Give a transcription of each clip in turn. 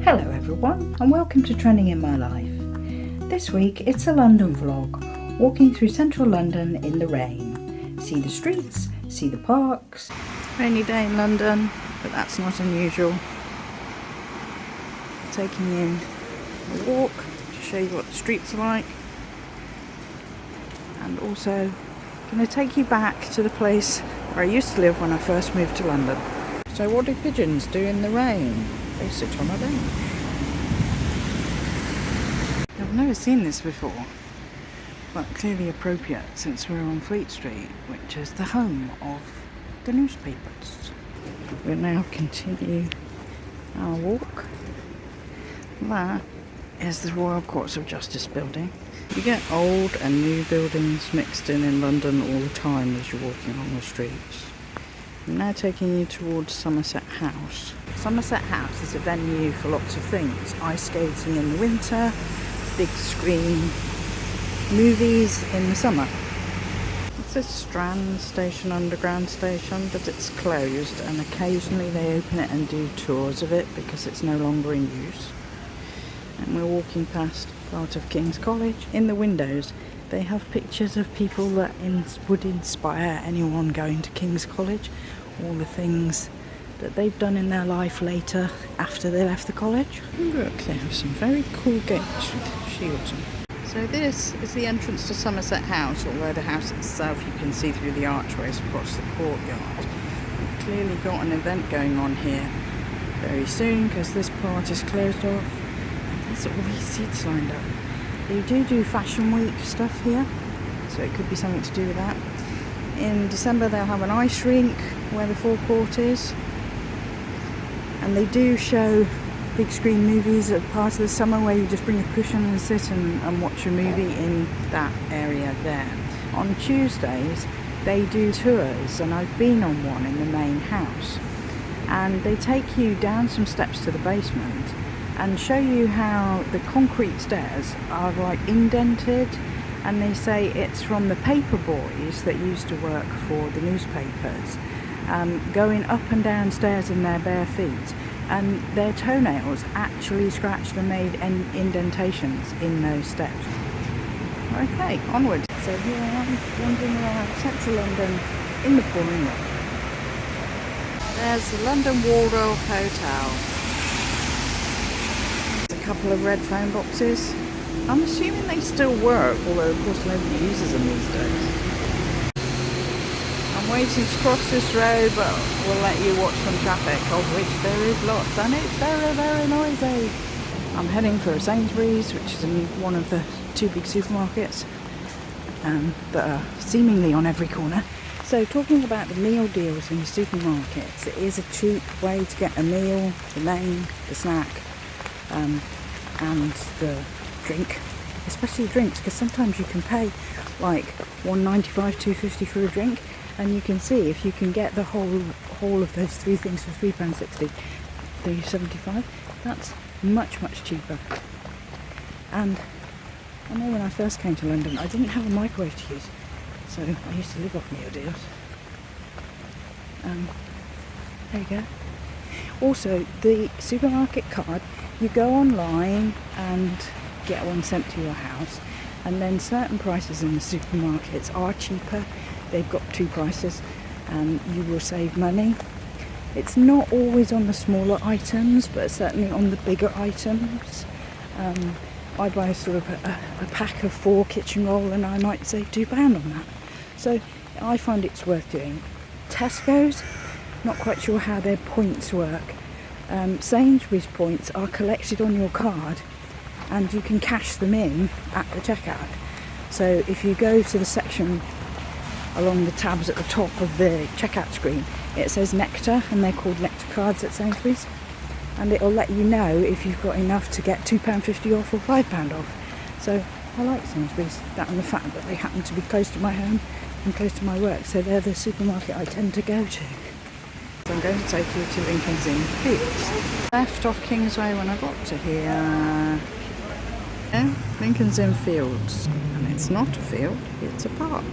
Hello everyone and welcome to Trending in My Life. This week it's a London vlog, walking through central London in the rain. See the streets, see the parks. Rainy day in London, but that's not unusual. Taking you a walk to show you what the streets are like. And also going to take you back to the place where I used to live when I first moved to London. So what do pigeons do in the rain? They sit on a bench. I've never seen this before, but clearly appropriate since we're on Fleet Street, which is the home of the newspapers. We'll now continue our walk. That is the Royal Courts of Justice building. You get old and new buildings mixed in London all the time as you're walking along the streets. I'm now taking you towards Somerset House. Somerset House is a venue for lots of things. Ice skating in the winter, big screen movies in the summer. It's a Strand station, underground station, but it's closed and occasionally they open it and do tours of it because it's no longer in use. And we're walking past part of King's College. In the windows they have pictures of people that would inspire anyone going to King's College, all the things that they've done in their life later after they left the college. Look, they have some very cool gates with shields on. So this is the entrance to Somerset House, although the house itself you can see through the archways across the courtyard. We've clearly got an event going on here very soon because this part is closed off. There's all these seats lined up. They do Fashion Week stuff here, so it could be something to do with that. In December they'll have an ice rink where the forecourt is, and they do show big screen movies at part of the summer where you just bring a cushion and sit and watch a movie in that area there. On Tuesdays they do tours, and I've been on one in the main house, and they take you down some steps to the basement and show you how the concrete stairs are like indented, and they say it's from the paper boys that used to work for the newspapers, going up and down stairs in their bare feet, and their toenails actually scratched and made indentations in those steps. Okay, onwards. So here I am wandering around central London in the pouring rain. There's the London Waldorf Hotel. Couple of red phone boxes. I'm assuming they still work, although of course nobody uses them these days. I'm waiting to cross this road, but we'll let you watch some traffic, of which there is lots, and it's very, very noisy. I'm heading for a Sainsbury's, which is in one of the two big supermarkets that are seemingly on every corner. So talking about the meal deals in the supermarkets, it is a cheap way to get a meal, the main, the snack, and the drink, especially drinks, because sometimes you can pay like £1.95, £2.50 for a drink, and you can see if you can get the whole of those three things for £3.60, £3.75, that's much cheaper. And I know when I first came to London I didn't have a microwave to use, so I used to live off meal deals. There you go. Also, the supermarket card, you go online and get one sent to your house, and then certain prices in the supermarkets are cheaper. They've got two prices and you will save money. It's not always on the smaller items, but certainly on the bigger items. I buy a sort of a pack of 4 kitchen roll and I might save £2 on that. So I find it's worth doing. Tesco's, not quite sure how their points work. Sainsbury's points are collected on your card and you can cash them in at the checkout. So if you go to the section along the tabs at the top of the checkout screen, it says Nectar, and they're called Nectar cards at Sainsbury's, and it'll let you know if you've got enough to get £2.50 off or £5 off. So I like Sainsbury's, that and the fact that they happen to be close to my home and close to my work, so they're the supermarket I tend to go to. So I'm going to take you to Lincoln's Inn Fields. Left off Kingsway when I got to here. Yeah, Lincoln's Inn Fields. And it's not a field, it's a park.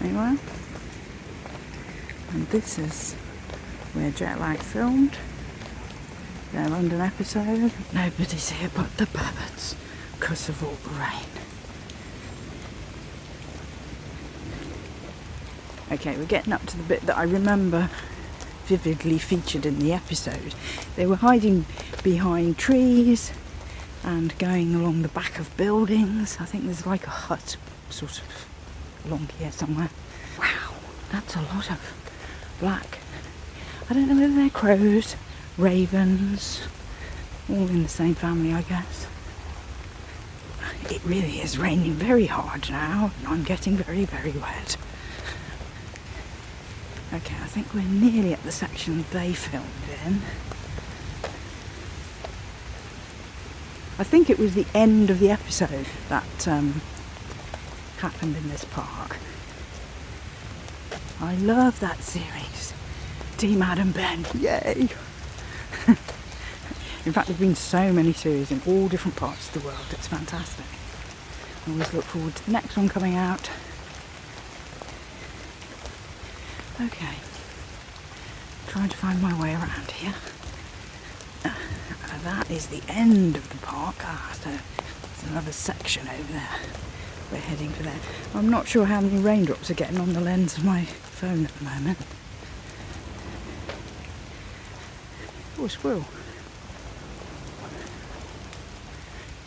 anywhere. And this is where Jetlag filmed their London episode. Nobody's here but the birds because of all the rain. Okay, we're getting up to the bit that I remember vividly featured in the episode. They were hiding behind trees and going along the back of buildings. I think there's like a hut sort of along here somewhere. Wow, that's a lot of black. I don't know whether they're crows, ravens, all in the same family, I guess. It really is raining very hard now, and I'm getting very, very wet. Okay, I think we're nearly at the section they filmed in. I think it was the end of the episode that happened in this park. I love that series. Team Adam Ben, yay! In fact, there've been so many series in all different parts of the world. It's fantastic. I always look forward to the next one coming out. Okay, trying to find my way around here. That is the end of the park. So there's another section over there. We're heading for there. I'm not sure how many raindrops are getting on the lens of my phone at the moment. Oh, a squirrel.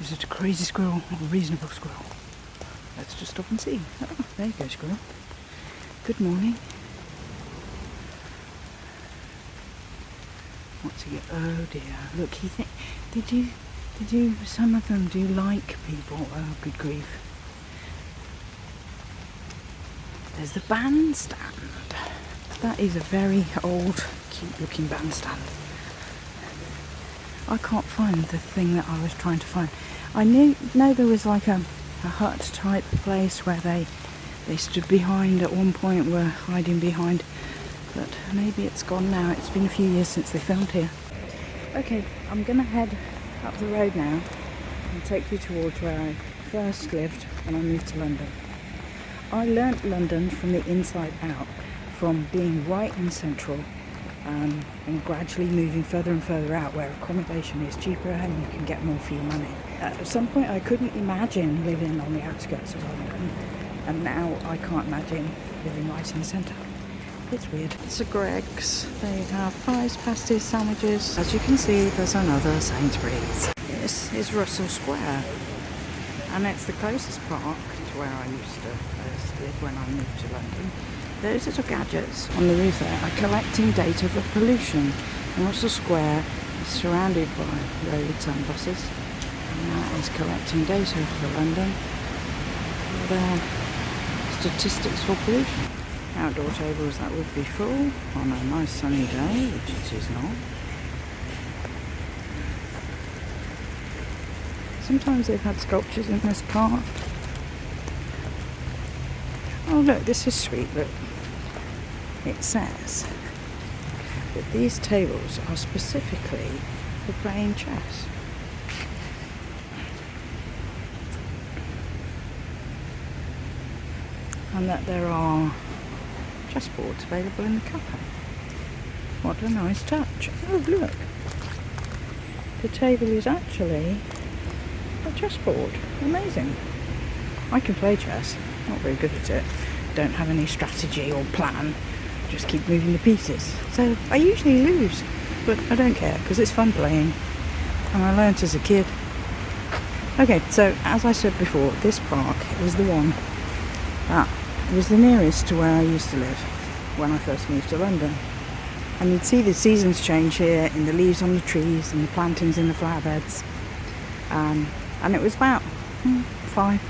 Is it a crazy squirrel or a reasonable squirrel? Let's just stop and see. Oh, there you go, squirrel. Good morning. What's he? Oh dear! Look, did you? Some of them do like people. Oh, good grief! There's the bandstand. That is a very old, cute-looking bandstand. I can't find the thing that I was trying to find. I know there was like a hut type place where they stood behind at one point, were hiding behind. But maybe it's gone now. It's been a few years since they filmed here. Okay, I'm gonna head up the road now and take you towards where I first lived when I moved to London. I learnt London from the inside out, from being right in central and gradually moving further and further out where accommodation is cheaper and you can get more for your money. At some point I couldn't imagine living on the outskirts of London, and now I can't imagine living right in the centre. It's weird. It's a Greggs. They have pies, pasties, sandwiches. As you can see, there's another Sainsbury's. This is Russell Square, and it's the closest park to where I used to first live when I moved to London. Those little gadgets on the roof there are collecting data for pollution. And Russell Square is surrounded by roads and buses, and that is collecting data for London for their statistics for pollution. Outdoor tables that would be full on a nice sunny day, which it is not. Sometimes they've had sculptures in this park. Oh look, this is sweet, look. It says that these tables are specifically for playing chess. And that there are chessboards available in the cafe. What a nice touch. Oh look, the table is actually a chessboard. Amazing. I can play chess, not very good at it, don't have any strategy or plan, just keep moving the pieces. So I usually lose, but I don't care because it's fun playing and I learnt as a kid. Okay, so as I said before, this park is the one that it was the nearest to where I used to live when I first moved to London. And you'd see the seasons change here in the leaves on the trees and the plantings in the flower beds. And it was about 5-7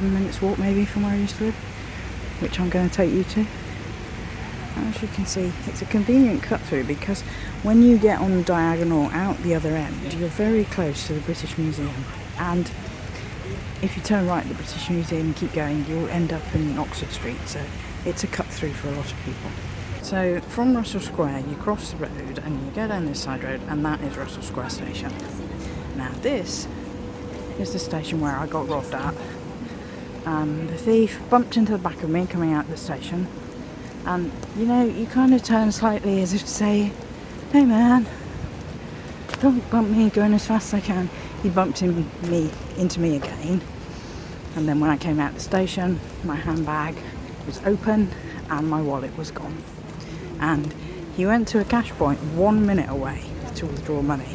minutes walk maybe from where I used to live, which I'm going to take you to. As you can see, it's a convenient cut through because when you get on the diagonal out the other end, you're very close to the British Museum. And if you turn right at the British Museum and keep going, you'll end up in Oxford Street, so it's a cut through for a lot of people. So from Russell Square you cross the road and you go down this side road, and that is Russell Square Station. Now this is the station where I got robbed at The thief bumped into the back of me coming out of the station, and you know, you kind of turn slightly as if to say, hey man, don't bump me, going as fast as I can. He bumped into me again, and then when I came out of the station, my handbag was open and my wallet was gone. And he went to a cash point 1 minute away to withdraw money.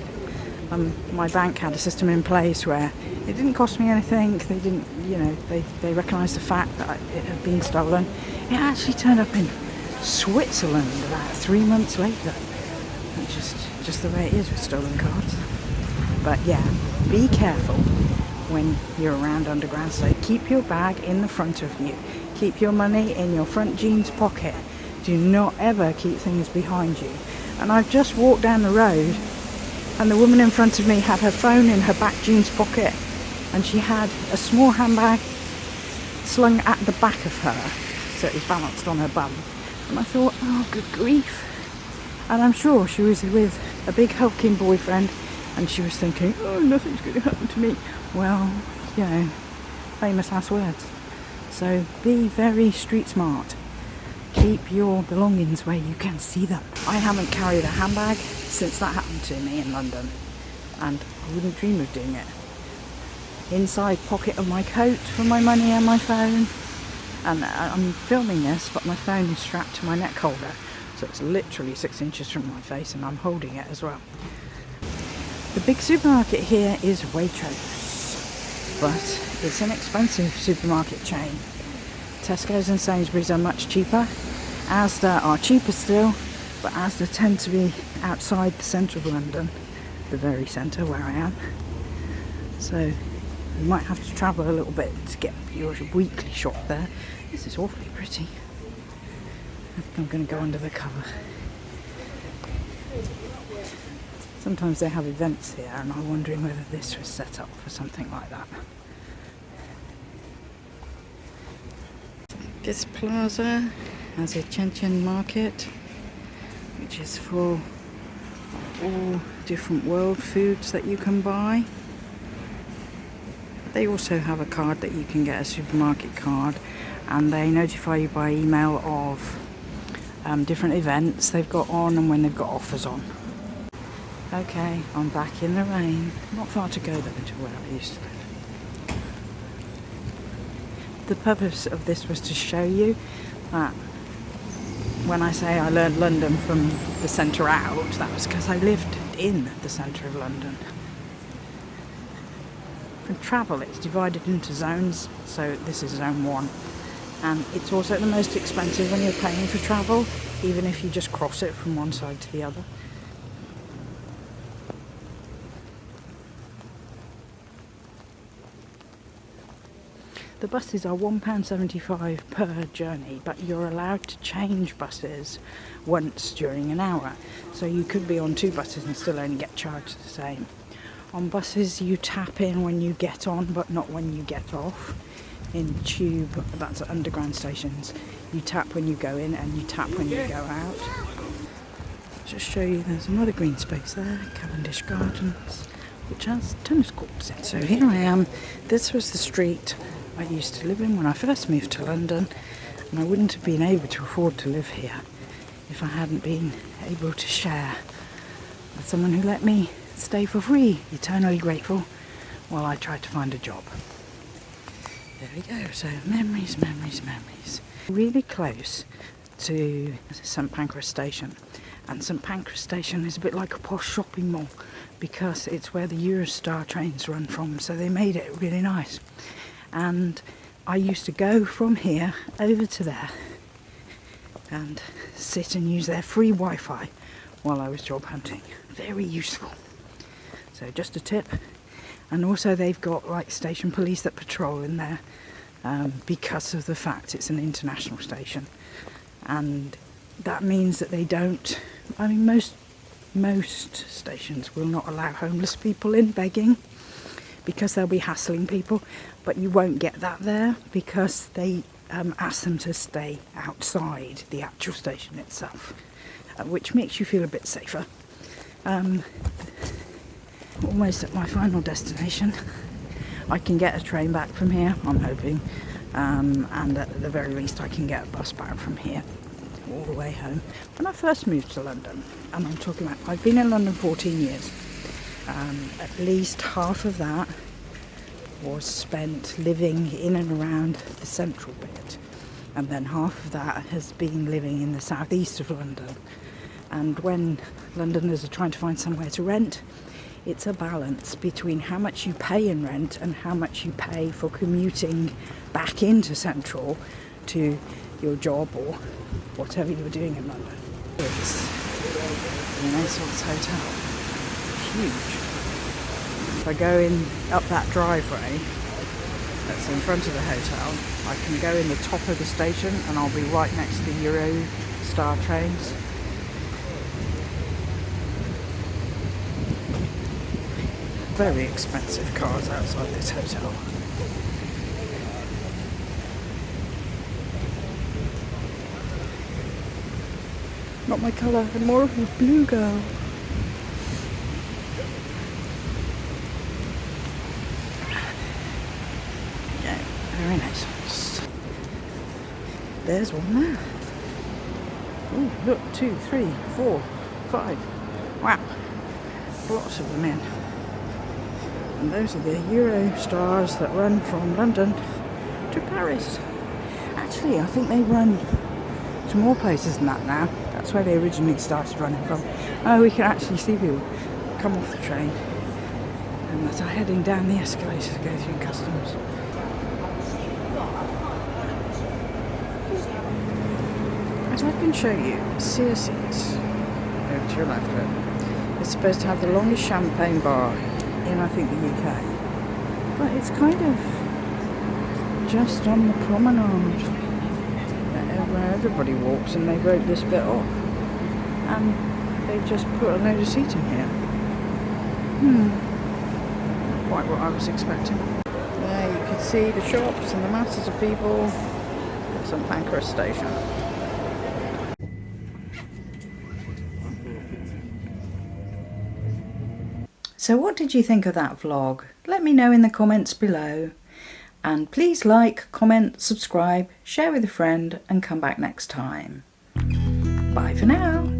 My bank had a system in place where it didn't cost me anything. They didn't, you know, they recognised the fact that it had been stolen. It actually turned up in Switzerland about 3 months later. It's just the way it is with stolen cards. But yeah, be careful when you're around underground. So keep your bag in the front of you. Keep your money in your front jeans pocket. Do not ever keep things behind you. And I've just walked down the road, and the woman in front of me had her phone in her back jeans pocket, and she had a small handbag slung at the back of her, so it was balanced on her bum. And I thought, oh, good grief. And I'm sure she was with a big hulking boyfriend, and she was thinking, oh, nothing's going to happen to me. Well, you know, famous last words. So be very street smart. Keep your belongings where you can see them. I haven't carried a handbag since that happened to me in London, and I wouldn't dream of doing it. Inside pocket of my coat for my money and my phone. And I'm filming this, but my phone is strapped to my neck holder, so it's literally 6 inches from my face, and I'm holding it as well. The big supermarket here is Waitrose, but it's an expensive supermarket chain. Tesco's and Sainsbury's are much cheaper. Asda are cheaper still, but Asda tend to be outside the centre of London, the very centre where I am. So you might have to travel a little bit to get your weekly shop there. This is awfully pretty. I think I'm going to go under the cover. Sometimes they have events here, and I'm wondering whether this was set up for something like that. This plaza has a Chen market, which is full of all different world foods that you can buy. They also have a card that you can get, a supermarket card, and they notify you by email of different events they've got on and when they've got offers on. Okay, I'm back in the rain. Not far to go though to where I used to live. The purpose of this was to show you that when I say I learned London from the centre out, that was because I lived in the centre of London. For travel, it's divided into zones, so this is zone 1. And it's also the most expensive when you're paying for travel, even if you just cross it from one side to the other. The buses are £1.75 per journey, but you're allowed to change buses once during an hour. So you could be on 2 buses and still only get charged the same. On buses you tap in when you get on, but not when you get off. In tube, that's at underground stations, you tap when you go in and you tap when you go out. Just show you, there's another green space there, Cavendish Gardens, which has tennis courts in. So here I am. This was the street I used to live in when I first moved to London, and I wouldn't have been able to afford to live here if I hadn't been able to share with someone who let me stay for free, eternally grateful, while I tried to find a job. There we go, so memories. Really close to St Pancras Station, and St Pancras Station is a bit like a posh shopping mall because it's where the Eurostar trains run from, so they made it really nice. And I used to go from here over to there and sit and use their free Wi-Fi while I was job hunting. Very useful. So just a tip. And also they've got like station police that patrol in there because of the fact it's an international station. And that means that they don't, I mean most stations will not allow homeless people in begging because they'll be hassling people, but you won't get that there because they ask them to stay outside the actual station itself, which makes you feel a bit safer. Almost at my final destination. I can get a train back from here, I'm hoping, and at the very least I can get a bus back from here all the way home. When I first moved to London, and I'm talking about, I've been in London 14 years, at least half of that was spent living in and around the central bit, and then half of that has been living in the southeast of London. And when Londoners are trying to find somewhere to rent, it's a balance between how much you pay in rent and how much you pay for commuting back into central to your job or whatever you're doing in London. It's the Renaissance Hotel. Huge. If I go in up that driveway that's in front of the hotel, I can go in the top of the station and I'll be right next to the Eurostar trains. Very expensive cars outside this hotel. Not my colour, I'm more of a blue girl. Yeah, very nice. There's one there. Oh, look, 2, 3, 4, 5. Wow, lots of them in. And those are the Eurostars that run from London to Paris. Actually, I think they run to more places than that now. That's where they originally started running from. Oh, we can actually see people come off the train and that are heading down the escalators to go through customs. As I can show you, Circe's, over to your left, is supposed to have the longest champagne bar in, I think, the UK. But it's kind of just on the promenade where everybody walks, and they wrote this bit off. And they've just put a load of seating here. Not quite what I was expecting. There you can see the shops and the masses of people at St Pancras station. So what did you think of that vlog? Let me know in the comments below. And please like, comment, subscribe, share with a friend, and come back next time. Bye for now.